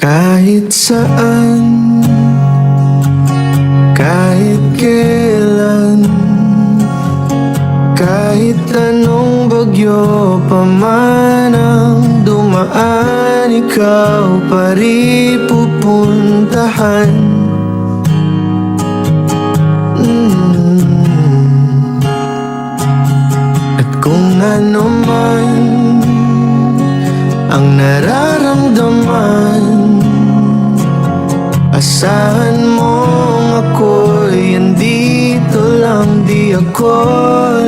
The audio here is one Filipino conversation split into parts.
Kahit saan, kahit kailan, kahit anong bagyo pa man ang dumaan, ikaw pa rin pupuntahan. At kung ano man ang nararamdaman, asahan mong ako'y andito lang. Di ako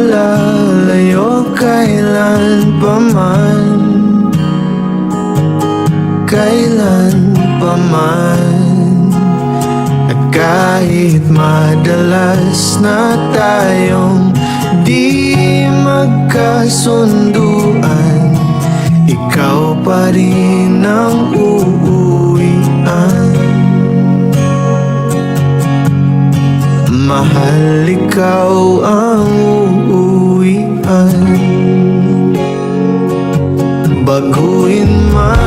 lalayo kailan pa man, kailan pa man. At kahit madalas na tayong di magkasunduan, ikaw pa rin ang uuwian. Mahal, ikaw ang uuwian. Baguhin man